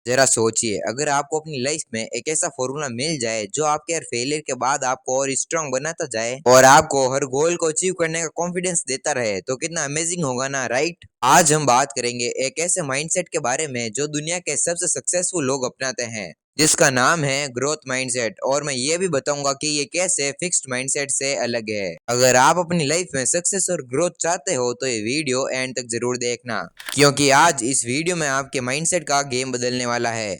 जरा सोचिए, अगर आपको अपनी लाइफ में एक ऐसा फॉर्मूला मिल जाए जो आपके हर फेलियर के बाद आपको और स्ट्रांग बनाता जाए और आपको हर गोल को अचीव करने का कॉन्फिडेंस देता रहे, तो कितना अमेजिंग होगा ना, राइट। आज हम बात करेंगे एक ऐसे माइंडसेट के बारे में जो दुनिया के सबसे सक्सेसफुल लोग अपनाते हैं, जिसका नाम है ग्रोथ माइंडसेट। और मैं ये भी बताऊंगा कि ये कैसे फिक्स्ड माइंडसेट से अलग है। अगर आप अपनी लाइफ में सक्सेस और ग्रोथ चाहते हो तो ये वीडियो एंड तक जरूर देखना, क्योंकि आज इस वीडियो में आपके माइंडसेट का गेम बदलने वाला है।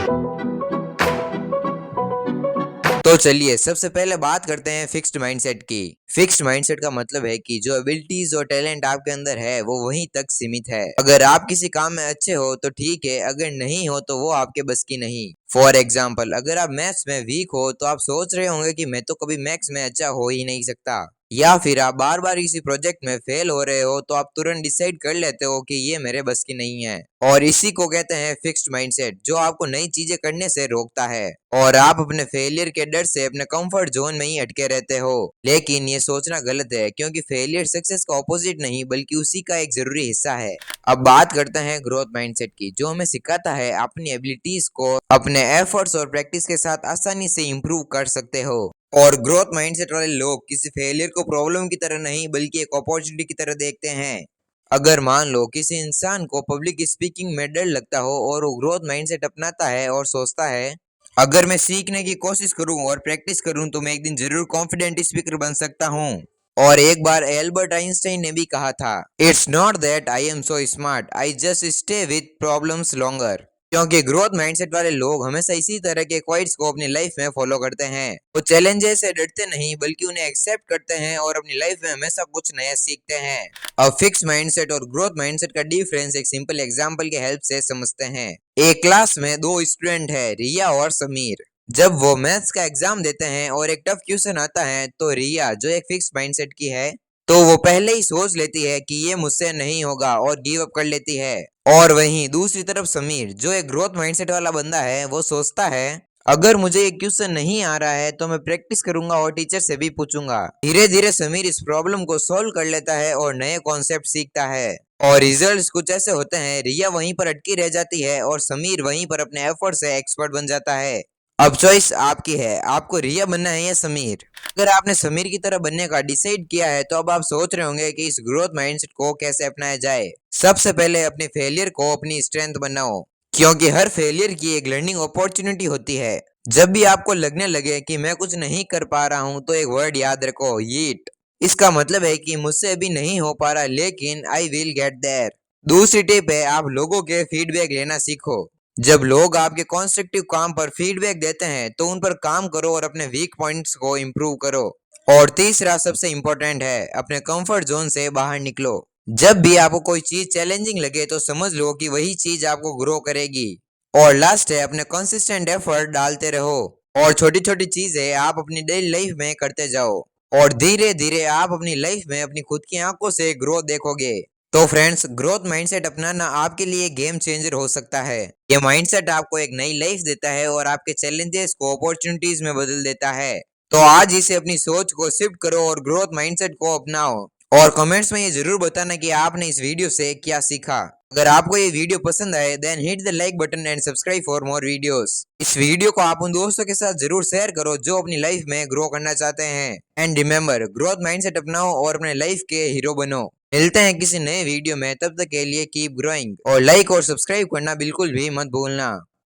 तो चलिए सबसे पहले बात करते हैं फिक्स्ड माइंडसेट की। फिक्स्ड माइंडसेट का मतलब है कि जो एबिलिटीज और टैलेंट आपके अंदर है वो वहीं तक सीमित है। अगर आप किसी काम में अच्छे हो तो ठीक है, अगर नहीं हो तो वो आपके बस की नहीं। फॉर एग्जाम्पल, अगर आप मैथ्स में वीक हो तो आप सोच रहे होंगे कि मैं तो कभी मैथ्स में अच्छा हो ही नहीं सकता। या फिर आप बार बार किसी प्रोजेक्ट में फेल हो रहे हो तो आप तुरंत डिसाइड कर लेते हो कि ये मेरे बस की नहीं है। और इसी को कहते हैं फिक्स्ड माइंडसेट, जो आपको नई चीजें करने से रोकता है और आप अपने फेलियर के डर से अपने कंफर्ट जोन में ही अटके रहते हो। लेकिन ये सोचना गलत है, क्योंकि फेलियर सक्सेस का ऑपोजिट नहीं बल्कि उसी का एक जरूरी हिस्सा है। अब बात करते हैं ग्रोथ माइंडसेट की, जो हमें सिखाता है अपनी एबिलिटीज को अपने एफर्ट्स और प्रैक्टिस के साथ आसानी से इम्प्रूव कर सकते हो। और ग्रोथ माइंडसेट वाले लोग किसी फेलियर को प्रॉब्लम की तरह नहीं बल्कि एक अपॉर्चुनिटी की तरह देखते हैं। अगर मान लो किसी इंसान को पब्लिक स्पीकिंग में डर लगता हो और वो ग्रोथ माइंडसेट अपनाता है और सोचता है, अगर मैं सीखने की कोशिश करूं और प्रैक्टिस करूं तो मैं एक दिन जरूर कॉन्फिडेंट स्पीकर बन सकता हूं। और एक बार एल्बर्ट आइंस्टाइन ने भी कहा था, it's not that I am so smart, I just stay with problems longer. क्योंकि ग्रोथ माइंडसेट वाले लोग हमेशा इसी तरह के क्वाइट्स को अपनी लाइफ में फॉलो करते हैं। वो चैलेंजेस से डरते नहीं बल्कि उन्हें एक्सेप्ट करते हैं और अपनी लाइफ में हमेशा कुछ नया सीखते हैं। अब फिक्स माइंडसेट और ग्रोथ माइंडसेट का डिफरेंस एक सिंपल एग्जांपल की हेल्प से समझते हैं। एक क्लास में दो स्टूडेंट है, रिया और समीर। जब वो मैथ्स का एग्जाम देते हैं और एक टफ क्वेश्चन आता है तो रिया, जो एक फिक्स माइंडसेट की है, तो वो पहले ही सोच लेती है कि ये मुझसे नहीं होगा और गिव अप कर लेती है। और वहीं दूसरी तरफ समीर, जो एक ग्रोथ माइंडसेट वाला बंदा है, वो सोचता है, अगर मुझे ये क्वेश्चन नहीं आ रहा है तो मैं प्रैक्टिस करूंगा और टीचर से भी पूछूंगा। धीरे धीरे समीर इस प्रॉब्लम को सॉल्व कर लेता है और नए कॉन्सेप्ट सीखता है। और रिजल्ट्स कुछ ऐसे होते हैं, रिया वहीं पर अटकी रह जाती है और समीर वहीं पर अपने एफर्ट से एक्सपर्ट बन जाता है। अब चॉइस आपकी है, आपको रिया बनना है या समीर। अगर आपने समीर की तरह बनने का डिसाइड किया है तो अब आप सोच रहे होंगे कि इस ग्रोथ माइंडसेट को कैसे अपनाया जाए। सबसे पहले अपने फेलियर को अपनी स्ट्रेंथ बनाओ, क्योंकि हर फेलियर की एक लर्निंग अपॉर्चुनिटी होती है। जब भी आपको लगने लगे कि मैं कुछ नहीं कर पा रहा हूं तो एक वर्ड याद रखो, यीट। इसका मतलब है कि मुझसे अभी नहीं हो पा रहा लेकिन आई विल गेट देयर। दूसरी टिप है, आप लोगों के फीडबैक लेना सीखो। जब लोग आपके कॉन्स्ट्रक्टिव काम पर फीडबैक देते हैं तो उन पर काम करो और अपने वीक पॉइंट्स को इम्प्रूव करो। और तीसरा सबसे इम्पोर्टेंट है, अपने कंफर्ट जोन से बाहर निकलो। जब भी आपको कोई चीज चैलेंजिंग लगे तो समझ लो कि वही चीज आपको ग्रो करेगी। और लास्ट है, अपने कंसिस्टेंट एफर्ट डालते रहो और छोटी छोटी चीजें आप अपनी डेली लाइफ में करते जाओ। और धीरे धीरे आप अपनी लाइफ में अपनी खुद की आंखों से ग्रोथ देखोगे। तो फ्रेंड्स, ग्रोथ माइंडसेट अपनाना आपके लिए गेम चेंजर हो सकता है। ये माइंडसेट आपको एक नई लाइफ देता है और आपके चैलेंजेस को अपॉर्चुनिटीज में बदल देता है। तो आज इसे अपनी सोच को शिफ्ट करो और ग्रोथ माइंडसेट को अपनाओ। और कमेंट्स में ये जरूर बताना कि आपने इस वीडियो से क्या सीखा। अगर आपको ये वीडियो पसंद आए then hit the like button and subscribe for more videos. इस वीडियो को आप उन दोस्तों के साथ जरूर शेयर करो जो अपनी लाइफ में ग्रो करना चाहते हैं। एंड रिमेंबर, ग्रोथ माइंडसेट अपनाओ और अपने लाइफ के हीरो बनो। मिलते हैं किसी नए वीडियो में, तब तक के लिए कीप ग्रोइंग और लाइक और सब्सक्राइब करना बिल्कुल भी मत भूलना।